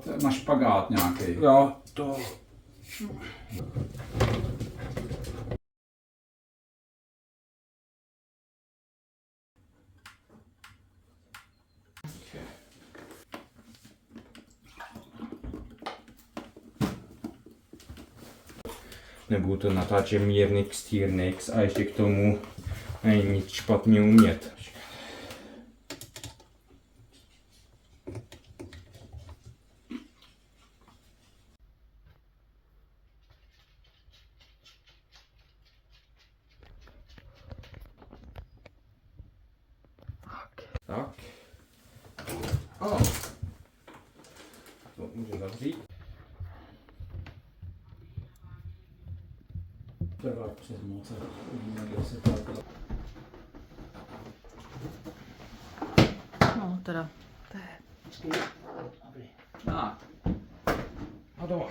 dělat na špagát nějaký. Jo, to... Nebudu to natáčet mírný kstýrnix a ještě k tomu není nic špatně umět. Tak. A. To můžu zavřít. Trvá přes moc, uvidíme, kde se to... No, teda, to je... Tak. Hotovo.